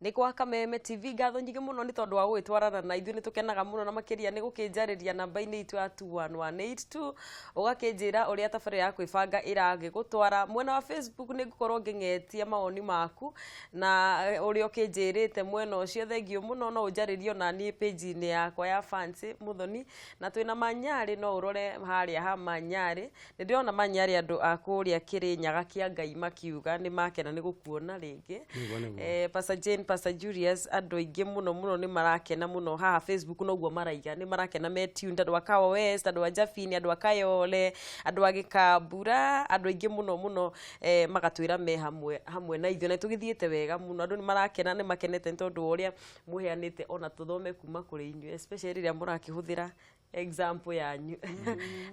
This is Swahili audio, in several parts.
ni kwa Kameme TV ngatho nyingi muno ni tondu wa gwitwarana na ithu ni tukenaga muno na makiria ni gukinjariria namba-ini itu ya 21182 ugakinjira uria tabarira ya kwibanga iragi gutwara mwena wa Facebook ni ngukorwo ngingetia maoni maku na uria ukinjirite mwena ucio thengio muno no unjaririo na ni page ni yakwa ya fancy muthoni na twina Manyari no urore haria ha Manyari ni ndirona Manyari andu akuria Kirinyaga kia Ngai makiuga ni makena ni gukuona ringi Pastor Jane Pastor Julius andu ingi muno ni marakena muno haha Facebook no guo maraiga ni marakena me tune andu akawa West andu ajafini andu akayole andu agikambura andu ingi muno magatwira me hamwe na ithu na tugithiete wega muno andu ni marakena ni makenete tondu uria muheanite ona tuthome kuma kuri inyu especially ria murakihuthira example yanyu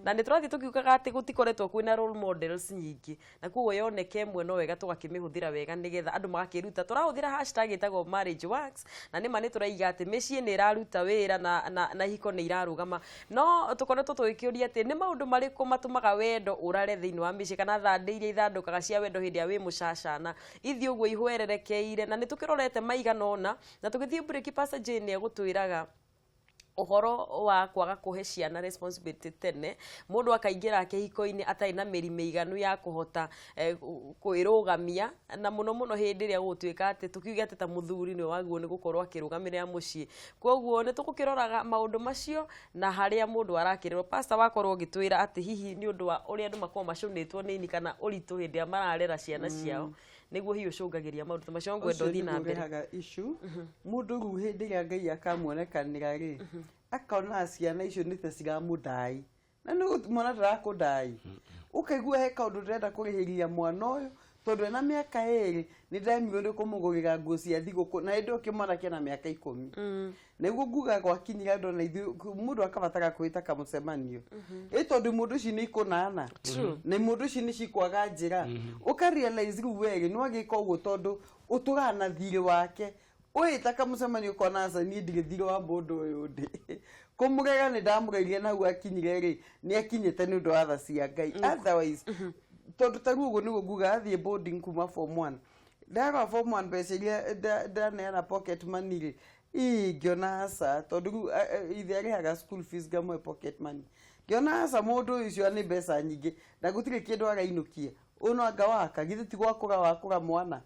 na ni turathi tukiukaga ati gutikoretwo kwina role models nyingi na kuo yoneke mwe no wega tugakimihuthira wega nigetha andu magakiruta turahuthira hashtag itago marriage works na ni mani turaiga ati micii ni iraruta wira na hiko ni irarugama no tukoretwo tuikiuria ati ni maundu mariku matumaga wendo urare thiini wa micii kana thande iria ithandukaga cia wendo hindi ya wi mucacana ithi uguo ihwererekeire na ni tukirorete maiganona na tugithii break Pastor Jane egutwiraga uhoro wa kwaga kuhe ciana responsibility tene mundu akaingira kihiko-ini atai na mirime iganu ya kuhota kwirugamia na muno hindi ria gutwika ati tukiuga ati ta muthuri ni waguo ni gukorwo akirugamirira mucii koguo ni tukukiroraga maundu macio na haria mundu arakirwo pastor wakorwo gitwira ati hihi ni undu wa uria andu makoma macunitwo nini kana uritu hindi ya mararera ciana ciao niguo hiyo cungagiria maundu macio ngwendo thi na mbere issue mundu ru hindi ria Ngai akamuonekanira ri akona ciana icio nite cigamudai na ni mwana ndarakudai ukaigua he kaundu ndenda kurihiria mwana uyu tondu na miaka 2 ni ndamio ni kumugurira nguo cia thiguku na indo kimwana kina miaka 10 niguo nguga gwakinyira ndo na ithu mundu akabatara kwita kamucemanio tondu mundu ci ni ikunana na mundu ci ni cikwaga njira ukarealize ruwege no agika uguo tondu uturana thiri wake uita kamucemanio kona sa ni ndigithire wa mundu uyu ndi kumurega ni ndamugairie na hu akinyire ri ni akinyite ni undu wa tha cia Ngai otherwise tondu taruo uguo niguo nguga athie boarding kuma form 1 ndaga form 1 beciria ndaneana pocket money ri ingiona asa tondu ithe arihaga school fees gamwe pocket money ngiona asa mundu ucio ni mbeca nyingi na gutire kindu againukie uno anga waka githe ti gwakura wakura mwana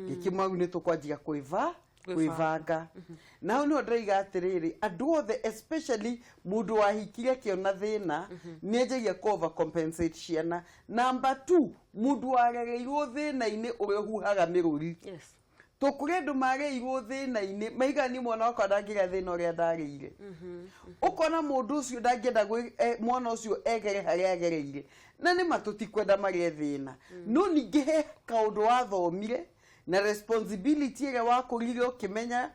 gikimau ni tukwanjia kwivanga na no ndaiga atiriri andu othe especially mundu wahikire kiona thina ni enjagia cover compensate ciana number 2 mundu wagereirwo thina-ini uria huhaga miruri tukure ndu mageirwo thina-ini maigani mwana wakwa ndangira thina uria ndageire ukona mundu ucio ndangienda mwana ucio egere haria agereire na ni matutikwenda marie thina no ningi he kaundu wathomire na responsibility ere wakurire ukimenya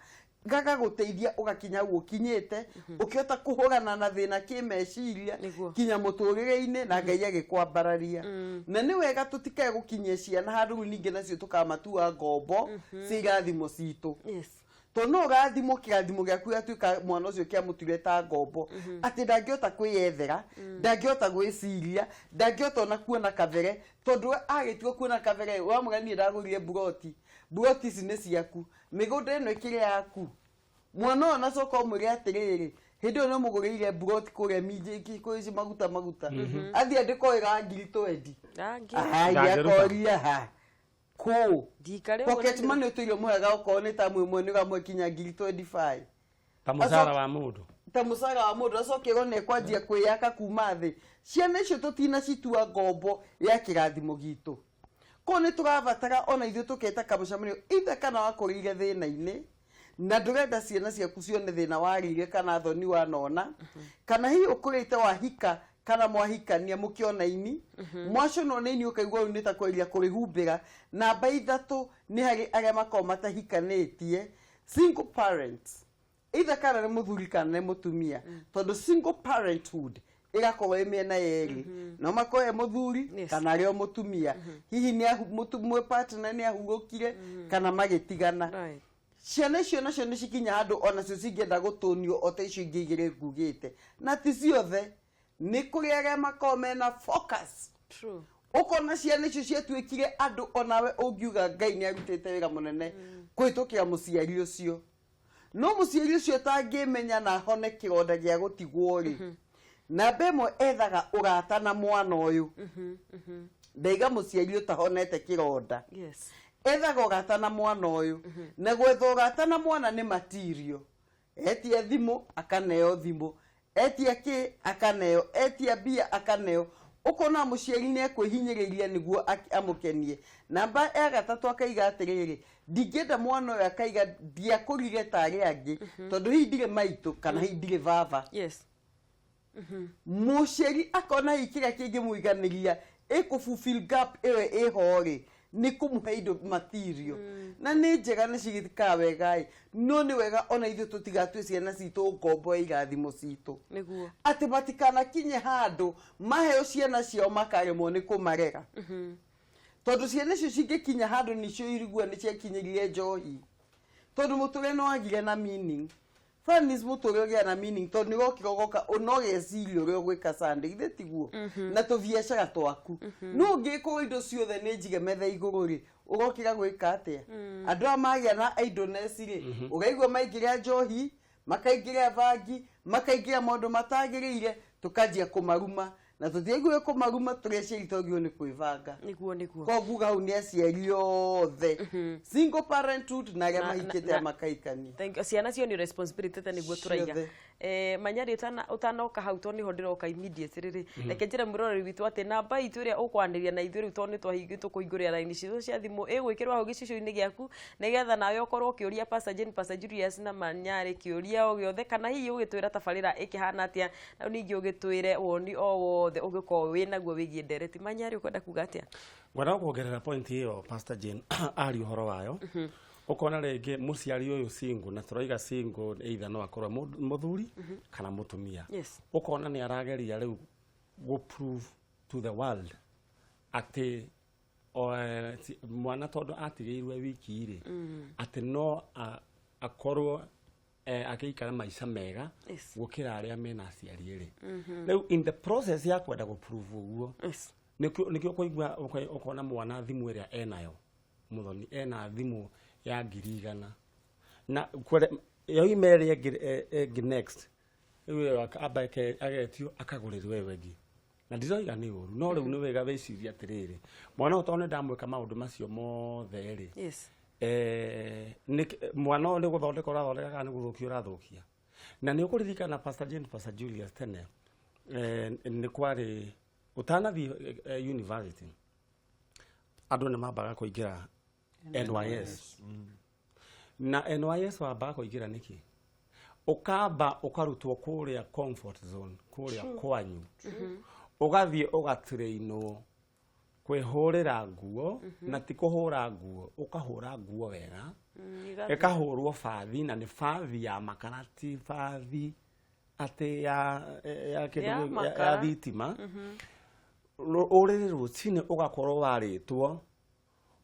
gaga guteithia ugakinya gukinyete ukiota kuhurana na thina kimeciria kinya muturire-ini na Ngai agikwambararia na ni wega tutikae gukinyia ciana handu ningi nacio tukamatua ngombo cigathimo citu to no gathimo kirathimo giaku atuika mwana ucio kiamutire ta ngombo ati ndangiota kwiyethera ndangiota gwiciria ndangiota na kuona kavere tondu agitwo kuona kavere wa mugani ndagurire buroti ici ni ciaku migunda ino ikire yaku mwana ona soko mwire atiriri hindi ono mugurire buroti kuria minje ikikoici maguta athi andiko ira ngiri 20 yakoria ha ko pocket money tuirio mwega ukone ta mwe ni gamwe kinya ngiri 25 ta musara wa mundu acokero ne kwanjia kwiyaka kuma thi ciana icio tutina citua ngombo ya kirathimo gitu ko ni turabatara ona ithu tuketa kamucamanio ithe kana wakurire thina-ini na ndurenda ciana ciaku cione thina warire kana thoni wanona kana hi ukurite wahika kana mwahikania mukiona-ini mwacono nini ukaigwa ni ta kwiria kurihumbira namba 3 ni hari aria makao matahikanitie single parents either kana ni muthuri kana ni mutumia tondu single parenthood igakorwo imiena yeri no makoe muthuri kana rio mutumia hihi ni mutumwe partner ni ahurukire kana magitigana ciana icio nacio ni cikinya handu ona cio cingienda gutunio ota icio ingigire ngugite na ti ciothe ni kuri aria makao mena focus ukona ciana icio ciatuikire andu onawe ungiuga Ngai ni arutite wira munene kwitokira muciari ucio no muciari ucio tangimenya na hone kironda gia gutigwo ri na bemo ethaga urata na mwana uyu ndaiga muciari utahonete kironda yes ethaga urata na mwana uyu na gwetha urata na mwana ni material etia thimu akaneo thimu etia ki akaneo etia bia akaneo ukona muciari ni ekwihinyiriria niguo amukenie namba ya gatatu akaiga atiriri ndingenda mwana uyu akaiga ndiakurire tari angi tondu hindire maitu kana hindire baba yes muciari akona ikira kingi muiganiria fulfill gap ewe ehori ni kumuhe indo material na ni njega ni cigithika wega no ni wega ona ithu tutigatwe ciana citu ngombo igathimo citu niguo ati batikana kinye handu maheo ciana cio makaremwo ni kumarera tondu ciana cio cingikinya handu nicio irigua ni ciakinyirire njohi tondu muture no agire na meaning Fanis muture gya na meaning tondu ni gokirogoka unogecirio rio gwika Sunday ithe tiguo na tuviacaga twaku no ngiko indo ciothe ni njige metha iguru ri ugokira gwika atia andu amagia na idleness ri ugaigwa maigira njohi makaigira vangi makaigira mondo matagirire tukajia kumaruma na tutiaigwe kumaruma tureciri togio ni kwivanga niguo koguga hu ni aciari othe single parenthood na ya mahikete makaikani thank you ciana cio ni responsibility te niguo turaiga manyari utanoka hau to ni hondiroka immediate riri reke njira muroreri witu ati namba itu iria ukwaniria na ithu riu to ni twahingitwo kuinguria line citu cia thimu igwikirwa hau gicicio-ini giaku nigetha nawe ukorwo ukiuria Pastor Julius na Manyari kiuria o giothe kana hihi ugitwira tabarira ikihana atia na ningi ugitwire woni o wothe ugiko wina guo wigie ndereti Manyari ukwenda kuga atia ngwenda kuongerera point hiyo Pastor Jane ari uhoro wayo ukona rege muciari uyu single na turoiga single either no akorwa muthuri kana mutumia yes ukona ni arageria riu go prove to the world ati mwana todo atirirwe wiki iri ati no akorwo akikara maisha mega gukira aria mena aciari iri riu in the process ya kwenda go prove uguo nikio kuigwa ukona mwana thimu iria enayo muthoni ena thimu ya ngirigana na kwere yo email ya next wewe akabake agetio akagurirwe wengi na ndizoiga ni uru no riu ni wega weciria atiriri mwana utone ndamweka maundu macio mothe ri yes mwana ole guthondeka urathondeka kana guthukia urathukia na ni ukuririkana Pastor Jane Pastor Julius tene ni kwari utanathi university andu ni mabaga kuingira NYS na NYS wamba kuingira niki ukamba ukarutwo kuria comfort zone kuria kwanyu ugathie ugatrainwo kwihurira nguo na tikuhura nguo ukahura nguo wega ikahurwo fathi na ni fathi ya makarati fathi ati ya thitima uriri rucini ugakorwo waritwo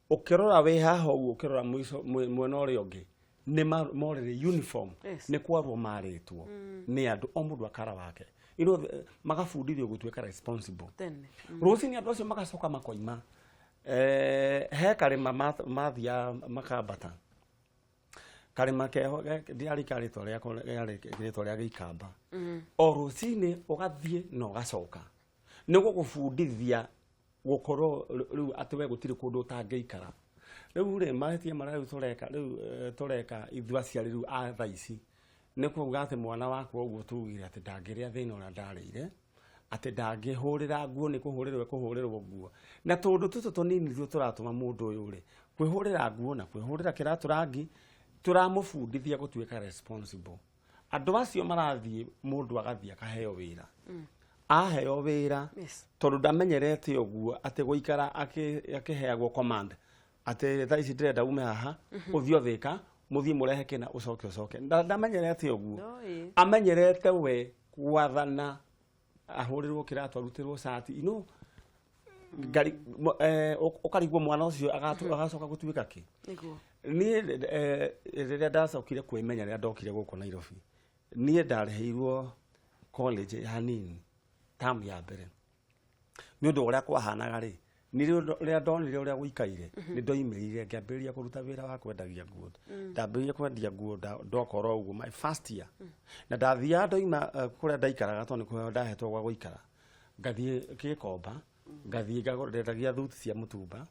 ukirora we haha ukirora mwena uria ungi ni morire uniform ni kwarwo maritwo ni andu o mundu akara wake magafundithio gutweka responsible rucini andu acio magacoka makoima he karima mathia makambata karima keho diari karito ria gikamba o rucini ugathie no gacoka niguo gufundithia gukorwo riu atiwe gutiri kundu utangeikara riu ri mahetie mara tureka ithua ciari riu a thaici nikuo ugate mwana wakwa uguo tugire ati ndangiria thina ura ndarire ati ndangihurira nguo ni kuhurirwo nguo na tundu tutu tunini thio turatuma mundu uyu ri kwihurira nguo na kwihurira kiratu rangi turamufundithia gutweka responsible andu acio marathie mundu agathia kaheo wira aheo wira tondu ndamenyerete uguo ati guikara akiheagwo command ati thaici ndirenda ume haha uthio thika muthie murehe kina ucoke ndamenyerete uguo amenyerete we gwathana ahurirwo kiratu arutirwo sati ngari ukarigwo mwana ucio agacoka gutwika ki ni riria ndacokire kwimenya riria ndokire guku Nairobi nie ndareheirwo college hanini tamu ya mbere ni undu uria kwahanaga ri ni ria ndonire uria guikaire ni ndoimirire ngiambiriria kuruta wira wa kwendagia nguo ndambiriria kwendia nguo ndokora uguo my first year na ndathia ndoima kuria ndaikaraga to ni kuheo ndahetwo gwa guikara ngathie Gikomba ngathie ngagorendagia thuti cia mutumba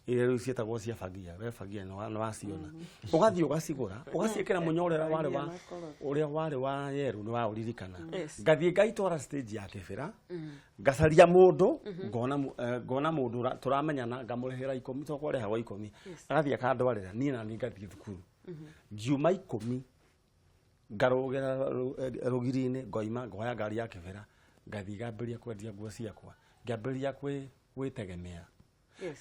ire riu cietagwo cia fagia we fagia no waciona ugathie ugacigura ugaciekera munyorera wari wa yeru ni wa uririkana ngathie ngaitwara stage ya kibira ngacaria mundu ngona mundu turamenyana ngamurehera 10 toko reha 10 agathie akandwarira ni na ni ngathie thukuru ngiuma 10 ngarogera rugiri-ini ngoima ngoya ngari ya kibira ngathie ngambiria kwendia nguo ciakwa ngambiria gwitegemea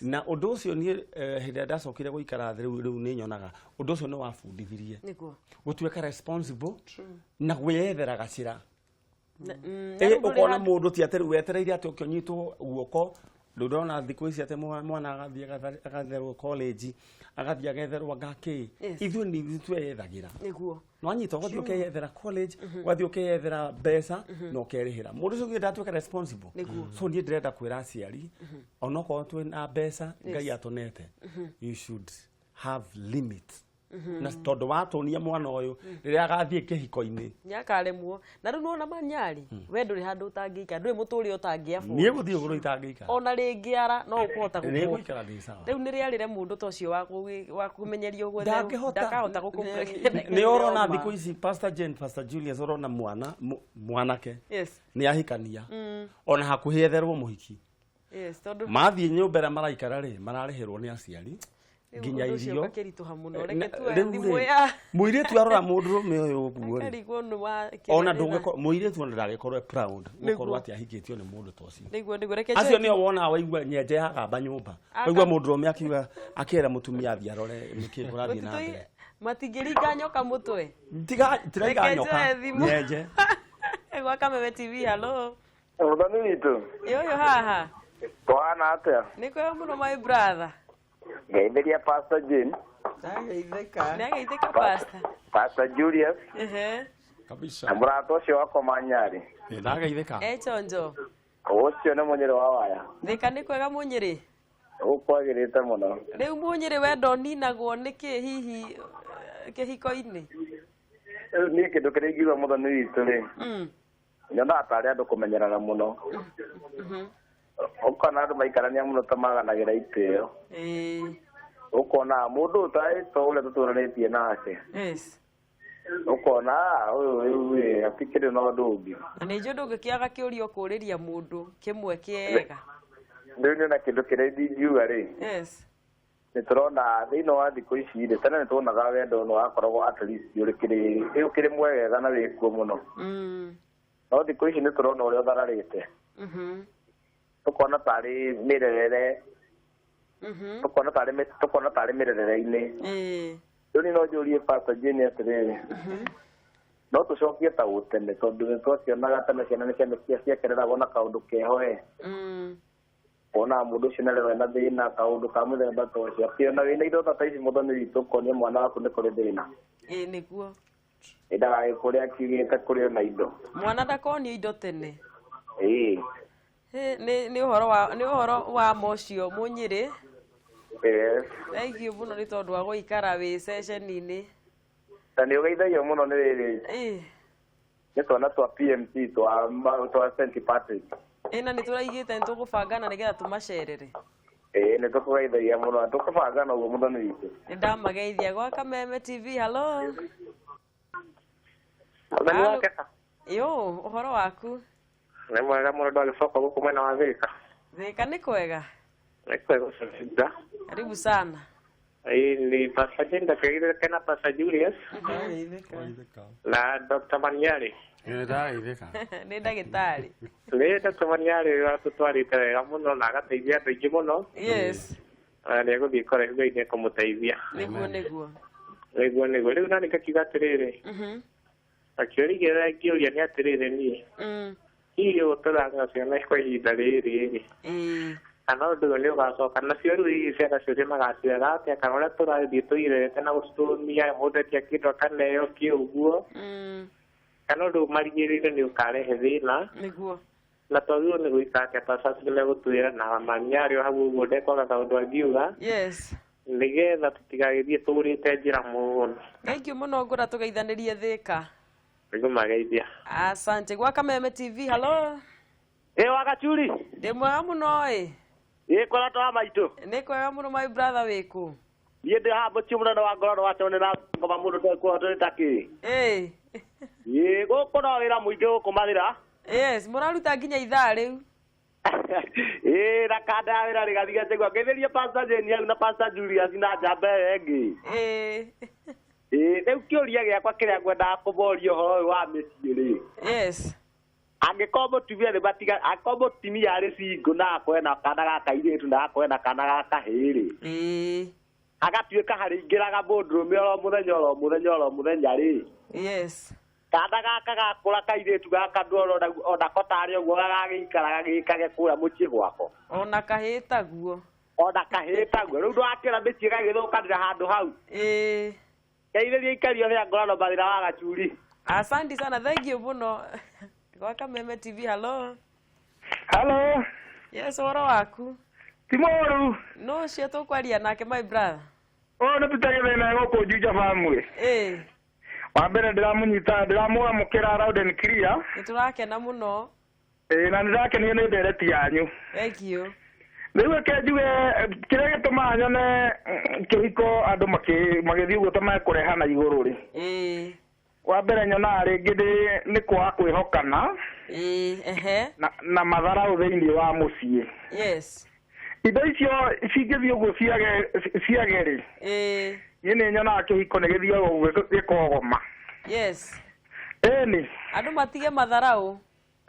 na undu ucio ni hinde ndacokire guikara riu ni nyonaga undu ucio ni wabundithirie niguo gutuika responsible na gwiyethera gacira ukona mundu ti atari wetereire ati ukionyitwo guoko ndona thiku ici ati mwana agathie agatherwo college agathie agetherwo ngaki ithu ni tweyethagira niguo no anyita ugathie ukeyethera college ugathie ukeyethera mbeca no ukerihira mundu ucio ndatwika responsible so ni ndirenda kwira aciari onoko twi na mbeca ngai atonete you should have limits na tondu watonia mwana uyu riria agathie kihiko-ini nyakaremwo na riu nona manyari we nduri handu utangika nduri muturi utangiafu nie guthie guru itangika ona ringiara no ukuhota ne guikara ndi sawa riu ni riarire mundu tocio wa kumenyeria uguo ndakahota gukumureka ni orona thiku ici Pastor Julius orona mwanake ni ahikania ona hakuhi etherwo muhiki tondu mathie nyumbera maraikara ri mararihirwo ni aciari nginya irio muiritu arora mundu me uyu guo ona ndungeko muiritu ona ndagikorwo proud gukorwo ati ahikitio ni mundu tocio acio ni wona waigua nyenje hagamba nyumba waigua mundu rome akiuga akera mutumia athia arore niki kurathie na mbere matingiriga nyoka mutwe tiraiga nyoka nyenje egwa Kameme TV hello Muthoni witu yo haha twana atia niko muno my brother Gaitheria Pastor Jane. Nagaitheka Pastor Julius. Kabisa. Amurato cio wako manyari. Nagaitheka. Chonjo. Ucio ni munyiri wa waya. Thika ni kwega munyiri. Ukwagirite muno. Riu munyiri we ndoninagwo niki hihi kihiko-ini. Ni kindu kiringirwo muthoni witu ri. Nyona atari andu kumenyerana muno. Ukona andu maikarania muno tamaganagira itio ukona mundu utai to ule tuturanetie nake ukona uyu afikire no ndungi ni njudu ngikiaga kiurio kuriria mundu kimwe kiega ndiyo na kindu kiredi ngiuga ri ni turona thino wa thiku ici ri tena ni tuonaga wendo no akoragwo at least yurikire mwega na wikuo muno no thiku ici ni turona uria uthararite tukona tari mirerere tukona tari mirerere-ini riu no njurie Pastor Jane atiriri no tucokie ta utene tondu ni twacionaga tene ciana ni ciakereragwo na kaundu keho ona mundu ucio nare wena thina kaundu ka muthemba tocio akiona wina indo ta ici muthoni witu ukonia mwana waku ni kuri thina niguo ndagagikuria akiugite kuri na indo mwana ndakonio indo tene ni uhoro wa mocio munyiri thank you muno ni tondu wa guikara wi session-ini tani ugeithagio muno ni riri ni twana twa PMC twa St Patrick ina ni turaigite nitugubangana nigetha tumacerere ni tukugeithagia muno tukubangana uguo muthoni witu ni ndamageithia gwa Kameme TV hello yo uhoro waku ni mwega muno ndagicoka guku mwena wa Thika ni kwega ni kwega sasa karibu sana ni Pastor Jane kaire kana Pastor Julius na Dr. Manyari ndaitheka ni ndagitari ni Dr. Manyari watutwarite wega muno na agateithia andu aingi muno ni guthii kore kumuteithia niguo riu nani kakiuga atiriri akiorigira ngiuria ni atiriri ni iyo turaga ciana kwa ihinda riri kana undu ni ugacoka nacio riu ciana ciothe magaciara atia kana uria turathii tuirete na gucitumia mundu atia kindu akaneo kiuguo kana undu marigirire ni ukarehe thina niguo na twagiwo nĩ gwĩkake twacacĩkĩre gũtwĩra na maniario hau ũguo ndekwaga kaũndũ angiuga yes nĩgetha tũtigagĩthiĩ tũgũrĩte njĩra mũno. Thank you mũno ngũra tũgeithanĩrie Thĩka. Nĩngũmageithia. Asante gwa Kameme TV. Hello. Wakachuri. Ndĩ mwega mũno ĩ. Kora twa maitũ. Nĩ kwega mũno my brother wĩkũ. Niĩ ndĩ haha mũciĩ mũnene wa ngoro wachone na ngoma mũndũ twekuo twĩtakĩ. Gũkũ no wĩra mũingĩ gũkũ mathira. Yes, mũraruta nginya ithaa rĩu. Na kanda ya wĩra rĩgathiga tegwa ngeithĩrie Pastor Jane na Pastor Julius na njamba ĩngĩ. Rĩu kĩũria gĩakwa kĩrĩa ngwendaga kũmoria ũhoro ũyũ wa mĩciĩ rĩ. Yes. Angĩkorwo mũtumia nĩ matiga angĩkorwo mũtumia arĩ single na akoe na kana ga kairĩtu na akoe na kana ga kahĩrĩ. Agatuĩka harĩingĩraga mũndũrũme oro mũthenya rĩ. Yes. Kana gaka gakũra kairĩtu gaka ona kotarĩ ũguo gagĩikara gagĩkage kũrĩa mũciĩ gwako. Ona kahĩtaguo. Rĩu ndwakĩra mĩciĩ gagĩthũkanĩra handũ hau. Geithĩria ikario rĩa ngorano mathĩra wa Gachuri. Asante sana, thank you mũno. Gwa Kameme TV. Hello. Hello. Yes, ũhoro waku? Ti mũru. No cio tũkwaria nake my brother. Nĩ tũtagĩthĩna gũkũ Juja family. Wa mbere ndĩramũamũkĩra loud and clear. Nĩtũrakena mũno. Na nĩndĩrakenio nĩ ndereti yanyu. Thank you. Rĩu reke njuge kĩrĩa gĩtũmaga nyone kĩhiko andũ magĩthiĩ ũguo ta mekũrehana igũrũ rĩ. Wa mbere nyonaga rĩngĩ nĩ kwaga kwĩhokana na matharaũ thĩinĩ wa mũciĩ. Yes. Indo icio cingĩthiĩ ũguo ciage rĩ. Niĩ nĩ nyonaga kĩhiko nĩ gĩthiaga ũguo gĩkogoma. Yes. Ĩni. Andũ matige matharaũ.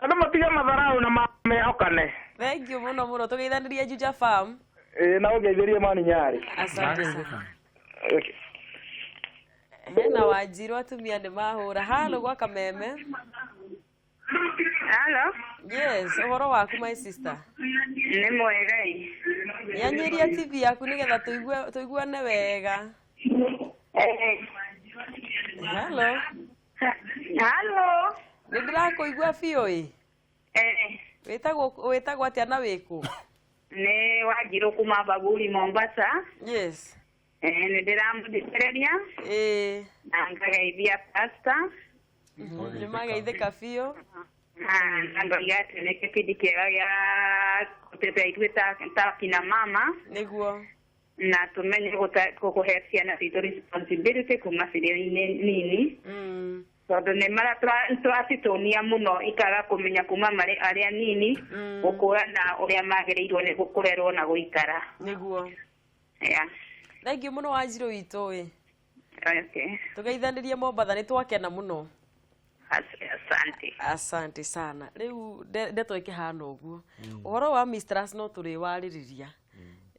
Na mehokane. Thank you mũno tũgeithanĩrie Juja farm. Na ũgeithĩrie mani nyarĩ. Asante sana. Hena Wanjiru atumia nĩ mahũra. Halo gwa Kameme. Hello. Yes, ũhoro waku my sister? Nĩ mwega ĩ. Yanyiria TV yaku nĩgetha tũiguane wega. Hello. Hello. Nĩndĩrakũigua biũ ĩ. Wĩtagwo atĩa na wĩkũ? Nĩ Wanjiru kuma Baguri Mombasa. Yes. Nĩndĩramũthikĩrĩria. Na ngageithia pastor. Nĩmageithĩka biũ. Na ngoiga atĩ nĩ kĩbindi kĩega gĩa gũteithia ithuĩ ta kina mama. Nĩguo. Na tũmenye kũhe ciana citũ responsibility kuma cirĩ nini. Tondũ nĩ mara twacitonia mũno ikaga kũmenya kuma marĩ arĩa nini gũkũrana ũrĩa magĩrĩirwo nĩ gũkũrerwo na gũikara. Nĩguo. Thank you mũno Wanjiru witũ ĩ. Tũgeithanĩrie Mombatha nĩ twakena mũno. Asante sana. Rĩu ndeto ĩkĩhana ũguo. Ũhoro wa mistress no tũrĩwarĩrĩria.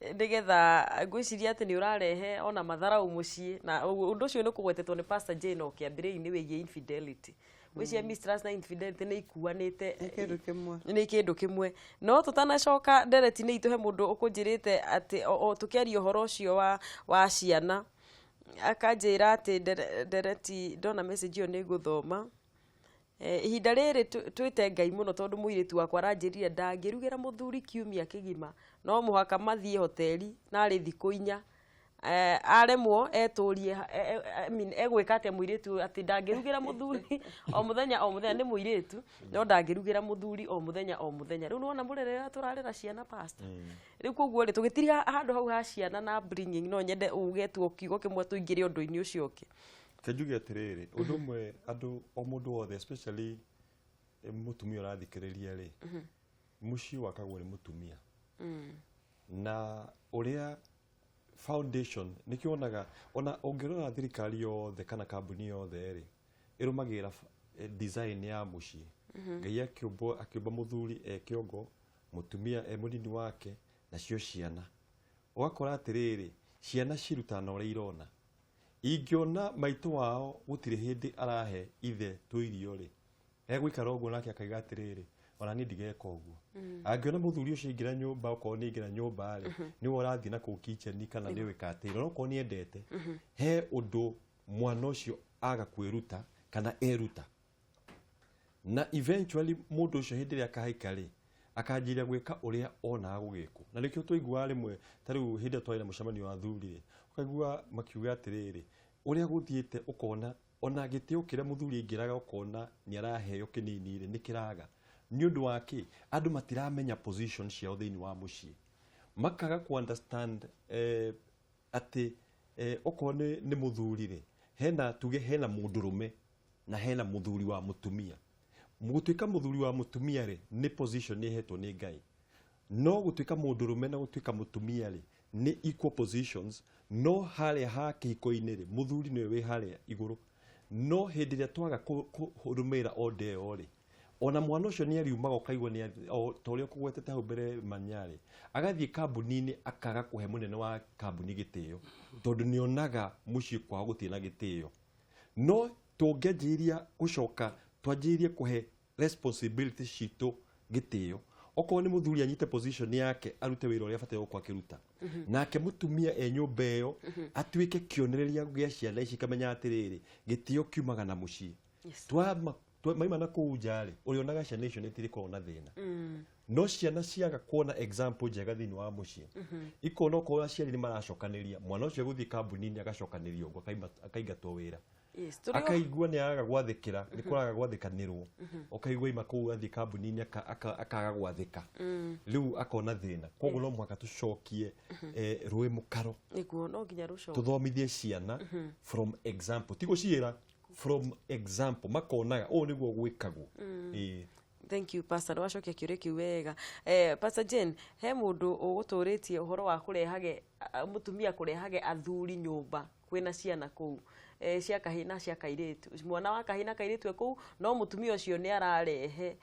Nĩgetha ngwĩciria atĩ nĩ ũrarehe ona matharaũ mũciĩ na ũndũ ũcio nĩ kũgwetetwo nĩ Pastor Jane o kĩambĩrĩria-inĩ wĩgiĩ infidelity. Gwĩciria mistress na infidelity nĩ ikuanĩte nĩ kĩndũ kĩmwe. No tũtanacoka ndereti-inĩ itũ he mũndũ ũkũnjĩrĩte atĩ tũkĩaria ũhoro ũcio wa ciana. Akanjĩra atĩ ndereti ndona message ĩyo nĩ ngũthoma. Ihinda rĩrĩ twĩte Ngai mũno tondũ mũirĩtu wakwa aranjĩrire ndangĩrugĩra mũthuri kiumia kĩgima no mũhaka mathiĩ hoteli narĩ thikũ 4 aremwo etũrie egwĩka atĩa mũirĩtu atĩ ndangĩrugĩra mũthuri o mũthenya nĩ mũirĩtu no ndangĩrugĩra mũthuri o mũthenya rĩu nĩwona mũrerera tũrarera ciana pastor rĩu koguo rĩ tũgĩtiria handũ hau ha ciana na bringing no nyende uge tu kiugo kĩmwe tũingĩre ũndũ-inĩ ũcio ũngĩ. Kenjuge atĩrĩrĩ ũndũ ũmwe andũ o mũndũ wothe especially mũtumia ũrathikĩrĩria rĩ mũciĩ wakagwo nĩ mũtumia na ũrĩa foundation nĩkĩonaga ona ũngĩrora thirikari yothe kana kambuni yothe rĩ ĩrũmagĩrĩra design ya mũciĩ. Ngai akĩũmba mũthuri kĩongo mũtumia mũnini wake nacio ciana ũgakora atĩrĩrĩ ciana cirutana ũrĩa irona. Ingĩona maitũ wao gũtirĩ hĩndĩ arahe ithe tũirio rĩ egũikara ũguo nake akaiga atĩrĩrĩ ona niĩ ndigeka ũguo. Angĩona mũthuri ũcio ingĩra nyũmba okorwo nĩ ingĩra nyũmba rĩ nĩwe ũrathiĩ na kũu kitchen kana nĩwe katĩra okorwo nĩ endete he ũndũ mwana ũcio aga kwĩruta kana eruta na eventually mũndũ ũcio hĩndĩ ĩrĩa akahaika rĩ akanjiria gwika uria ona gugiko na nikio tuigua rimwe tariu hinde twaira mucemanio wa thuri ukaigua makiuga atiriri uria guthiete ukona ona gitio kira muthuri ingiraga ukona ni araheo kinini ri nikiraga ni undu waki andu matiramenya position ciao thiini wa mucii makaga ku understand ati okone ni muthuri ri hena tuge hena mundurume na hena muthuri wa mutumia mugutwika muthuri wa mutumia ri ni position ni hetwo ni Ngai no gutwika mundurume na gutwika mutumia ri ni equal positions no haria ha kihiko-ini ri muthuri niwe wi haria iguru no hindi ria twaga kurumira ode ori ona mwana ucio ni ariumaga ukaigwa ni toria kugwetete hau mbere manyari agathie kambuni-ini akaga kuhe munene wa kambuni gitio tondu ni onaga mucii kwa gutina gitio no tungejiria gucoka twanjirie kuhe responsibility citu gitio okorwo ni muthuri anyite position yake arute wira uria abatie gukwa kiruta nake mutumia enyumba iyo atwike kionereria gia ciana ici kamenya atiriri gitio kiumaga na mucii maima na kuujari urionaga ciana icio nitirikorwo na thina no ciana ciaga kuona example njega thiini wa mucii ikona okorwo aciari ni maracokaniria mwana ucio guthii kambuni-ini agacokanirio uguo akaigatwo wira akaigua ni araga gwathikira ni kuraga gwathikanirwo ukaigua ima kuu athii kambuni-ini akaga gwathika riu akona thina koguo no mwaka tucokie rui mukaro niguo no nginya rucoke tuthomithie ciana from example tiguciira from example makonaga niguo gwikagwo Thank you Pastor wacokia kiuria kiu wega Pastor Jane he mundu uguturitie uhoro wa kurehage mutumia kurehage athuri nyumba kwina ciana kuu cia kahina cia kairitu mwana wa kahina kairitu kuu no mutumia ucio ni ararehe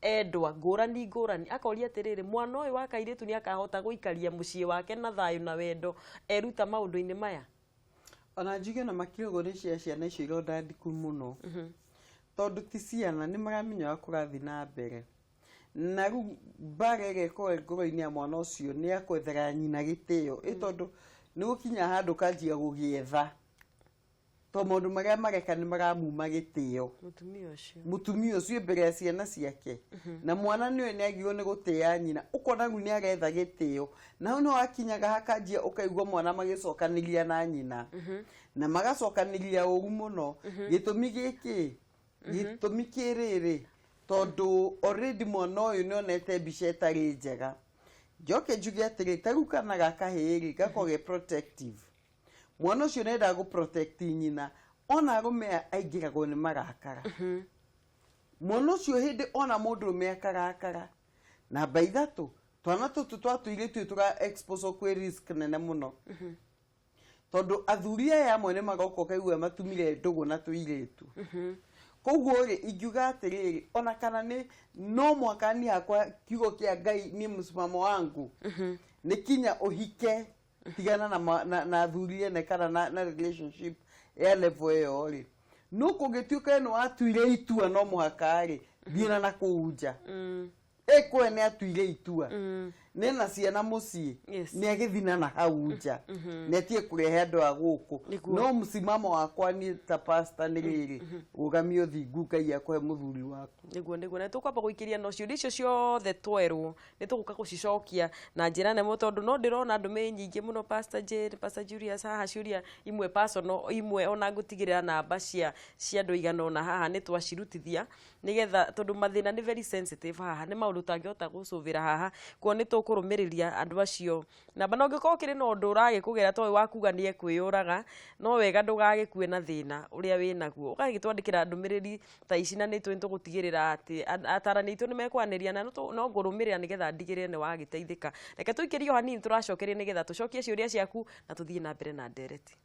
endwa ngurani akoria atiriri mwana uyu wa kairitu ni akahota guikaria mucii wake na thayu na wendo eruta maundu-ini maya ona njuge na makirogo ni ciana icio ironda ndiku muno tondu ti ciana ni maramenya wa kurathi na mbere na ru barege ko ngoro-ini ya mwana ucio ni akwethera nyina gitio tondu ni gukinya handu kanjia gugietha to maundu maria mareka ni maramuma gitio mutumia ucio mbere ya ciana ciake na mwana niwe ni agirwo ni gutia nyina ukona ni agetha gitio na no akinyaga hakanjia ukaigwa mwana magicokaniria na nyina na magacokaniria ugu muno gitumi giki gitumi kiriri tondu already mwana uyu ni onete mbica itari njega njoke njuge atiri tarukana gakahiri gakoge protective mwana ucio nenda gu protect nyina ona arume aingiragwo ni marakara mwana ucio hindi ona mundurume akarakara na baithatu twana tutu twatuire tutura expose kwe risk nene muno tondu athuria ya mwene magoko kaigua matumire ndugu na tuiretu koguo ri ingiuga atiriri ona kana ni no mwakani akwa kiugo kia Ngai ni msimamo wangu ni kinya uhike tigana na athurie ne kana na relationship ya level yo ri no kugituka no atuire itua no muhakari thina na kuunja ekwe ne atuire itua nena ciana mucii ni agithina na haunja netie kurehe andu aguku no msimamo wakwa ni ta pastor ni riri ugamio thingu Ngai akwe muthuri waku niguo na tukwamba guikiria no ciuria icio ciothe twerwo ni tuguka gucicokia na njira nemo tondu no ndirona andu me nyingi muno Pastor Jane Pastor Julius haha ciuria imwe personal imwe ona ngutigirira namba cia andu igana ona haha ni twacirutithia nigetha tondu mathina ni very sensitive haha ni maundu tangihota gucuvira haha kuo ni kurumiriria andu acio na bana ungikorwo kiri no ndu urage kugera toy wakuga ni ekwiyuraga no wega ndugagikue na thina uria winaguo ukagitwandikira ndumiriri ta ici na nitu ntugutigirira ati ataranitu ni mekwaniria na no ngurumirira nigetha ndigirire ni wagiteithika reke tuikirio hanini turacokeria nigetha tucokie ciuria ciaku na tuthie na mbere na ndereti